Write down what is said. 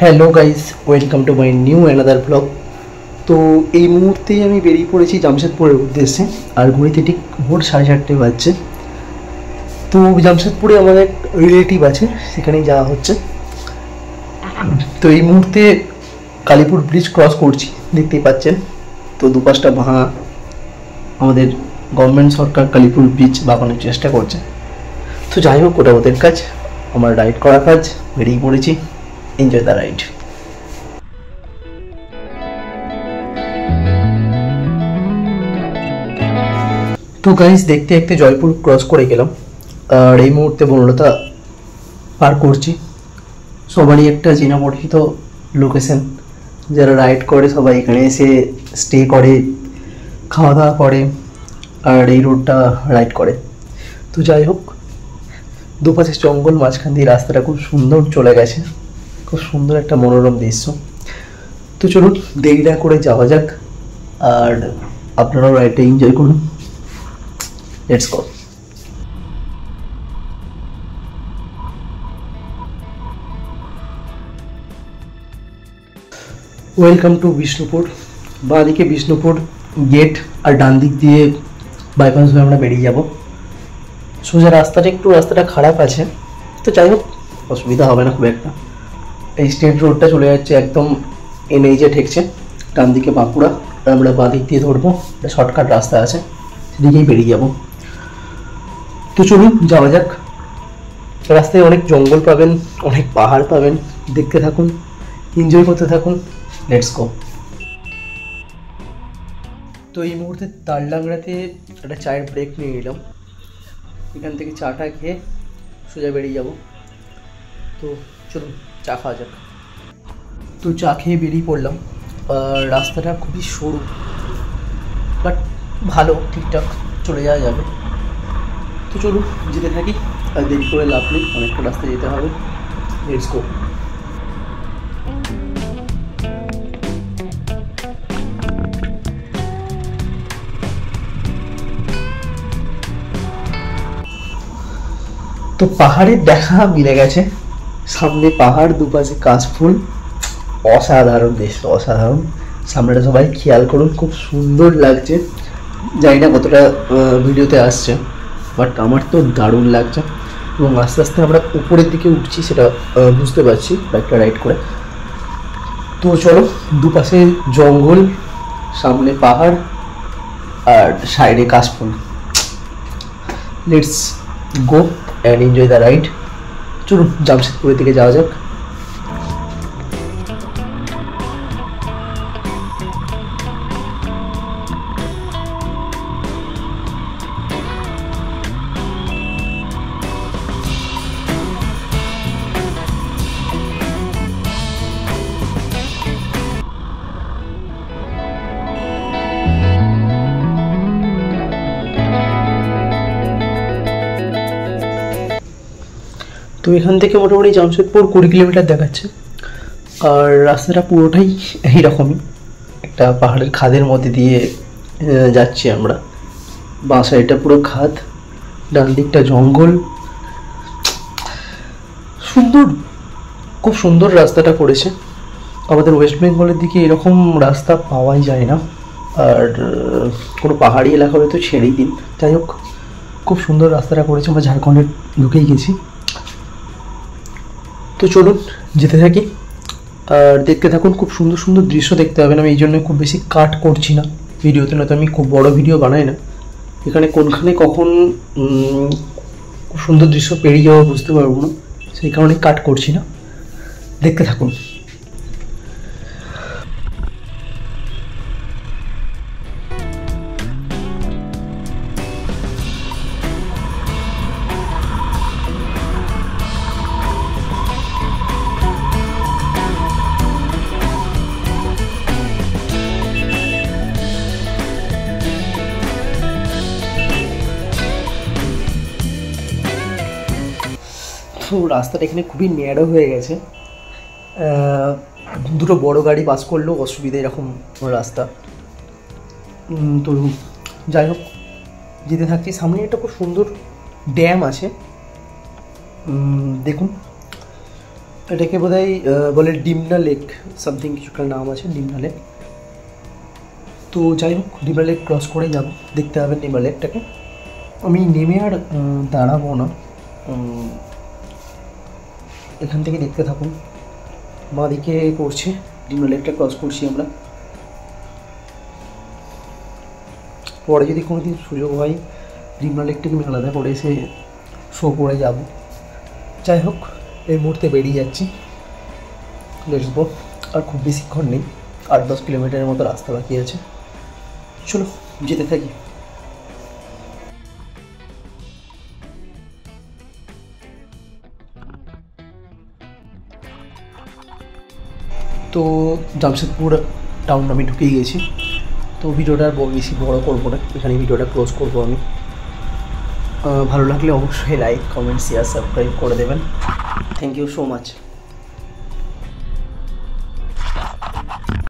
Hello guys, welcome to my new another blog. তো এই মুহূর্তে আমি বেরিয়ে পড়েছি জামশেদপুরের উদ্দেশ্যে, আর ঘড়িতে ঠিক ভোর 4:30 বাজছে। তো জামশেদপুরে আমাদের এক রিলেটিভ আছে, সেখানেই যাওয়া হচ্ছে। তো এই মুহূর্তে কালীপুর ব্রিজ ক্রস করছি, দেখতেই পাচ্ছেন। তো দুপাশটা ভাঙা, আমাদের গভর্নমেন্ট সরকার কালীপুর ব্রিজ বাঁকানোর চেষ্টা করছে। তো যাই হোক, ওটা ওদের কাজ, আমার রাইড করা কাজ। বেরিয়ে পড়েছি, এনজয় দ্য রাইড। তো গাইস, দেখতে দেখতে জয়পুর ক্রস করে গেলাম, আর এই মুহূর্তে বনলতা পার করছি। সবারই একটা চেনা পরিচিত লোকেশন, যারা রাইড করে সবাই এখানে এসে স্টে করে, খাওয়া দাওয়া করে, আর এই রোডটা রাইড করে। তো যাই হোক, দুপাশে জঙ্গল, মাঝখান দিয়ে রাস্তাটা খুব সুন্দর চলে গেছে, খুব সুন্দর একটা মনোরম দৃশ্য। তো চলুন দেরি না করে যাওয়া যাক, আর আপনারাও রাইডটা এনজয় করুন। Let's go. Welcome to Bishnupur. বাঁ দিকে বিষ্ণুপুর গেট, আর ডান দিক দিয়ে বাইপাস হয়ে আমরা বেরিয়ে যাব। সোজা রাস্তাটা খারাপ আছে, তো যাই হোক অসুবিধা হবে না খুব একটা। এই স্টেট রোডটা চলে যাচ্ছে একদম এনএইচে ঠেকছে, ডান দিকে বাঁকুড়া, আর আমরা বাঁ দিক দিয়ে ধরবো। একটা শর্টকাট রাস্তা আছে, সেদিকেই বেরিয়ে যাব। তো চলুন যাওয়া যাক। রাস্তায় অনেক জঙ্গল পাবেন, অনেক পাহাড় পাবেন, দেখতে থাকুন, এনজয় করতে থাকুন। Let's go. তো এই মুহূর্তে তালডাংরাতে একটা চায়ের ব্রেক নিয়ে নিলাম। এখান থেকে চাটা খেয়ে সোজা বেরিয়ে যাব। তো চলুন চা খাওয়া যাক। তো চা খেয়ে বেরিয়ে পড়লাম, আর রাস্তাটা খুবই সরু, বাট ভালো, ঠিকঠাক চলে যাওয়া যাবে। তো চলুন যেতে থাকি, আর দেরি করে লাভ নেই, অনেকটা রাস্তা যেতে হবে। Let's go. তো পাহাড়ের দেখা মিলে গেছে, সামনে পাহাড়, দুপাশে কাশফুল, অসাধারণ দৃশ্য, অসাধারণ। সামনেটা সবাই খেয়াল করুন, খুব সুন্দর লাগছে। জানি না কতটা ভিডিওতে আসছে, বাট আমার তো দারুণ লাগছে। এবং আস্তে আস্তে আমরা উপরের দিকে উঠছি, সেটা বুঝতে পারছি বাইকটা রাইড করে। তো চলো, দুপাশে জঙ্গল, সামনে পাহাড়, আর সাইডে কাশফুল। Let's go and enjoy the ride. চলুন জামশেদপুরের দিকে যাওয়া যাক। তো এখান থেকে মোটামুটি জামশেদপুর 20 কিলোমিটার দেখাচ্ছে, আর রাস্তাটা পুরোটাই এইরকমই, একটা পাহাড়ের খাদের মধ্যে দিয়ে যাচ্ছি আমরা। বাঁ সাইডটা পুরো খাদ, ডান দিকটা জঙ্গল, সুন্দর, খুব সুন্দর রাস্তাটা করেছে। আমাদের ওয়েস্ট বেঙ্গলের দিকে এরকম রাস্তা পাওয়াই যায় না, আর কোনো পাহাড়ি এলাকা হলে তো ছেড়েই দিন। যাই হোক, খুব সুন্দর রাস্তাটা করেছে। আমরা ঝাড়খণ্ডে ঢুকেই গেছি। তো চলুন যেতে থাকি, আর দেখতে থাকুন। খুব সুন্দর সুন্দর দৃশ্য দেখতে পাবেন। আমি এই জন্য খুব বেশি কাট করছি না ভিডিওতে, নয়তো আমি খুব বড় ভিডিও বানাই না। এখানে কোনখানে কখন খুব সুন্দর দৃশ্য পেরিয়ে যাওয়া বুঝতে পারবো না, সেই কারণে কাট করছি না। দেখতে থাকুন। তো রাস্তাটা এখানে খুবই ন্যারো হয়ে গেছে, দুটো বড় গাড়ি পাস করলেও অসুবিধা, এরকম রাস্তা। তো যাই হোক, যেতে থাকছি। সামনে একটা খুব সুন্দর ড্যাম আছে, দেখুন। এটাকে বোধহয় বলে ডিমনা লেক, সামথিং কিছু একটা নাম আছে, ডিমনা লেক। তো যাই হোক, ডিমনা লেক ক্রস করেই যাবো, দেখতে হবে ডিমনা লেকটাকে। আমি নেমে আর দাঁড়াবো না, এখান থেকে দেখতে থাকুন। বাঁদিকে পড়ছে, ডিমনা লেকটা ক্রস করছি আমরা। পরে যদি কোনো দিন সুযোগ হয় ডিমনা লেকটাকে আমি আলাদা করে এসে শো করে যাব। যাই হোক, এই মুহূর্তে বেরিয়ে যাচ্ছি, লেটস গো। আর খুব বেশিক্ষণ নেই, 8-10 কিলোমিটারের মতো রাস্তা বাকি আছে, চলো যেতে থাকি। তো জামশেদপুর টাউন আমি ঢুকেই গেছি। তো ভিডিওটা বেশি বড় করবো না, এখানে ভিডিওটা ক্লোজ করবো আমি। ভালো লাগলে অবশ্যই লাইক, কমেন্ট, শেয়ার, সাবস্ক্রাইব করে দেবেন। Thank you so much.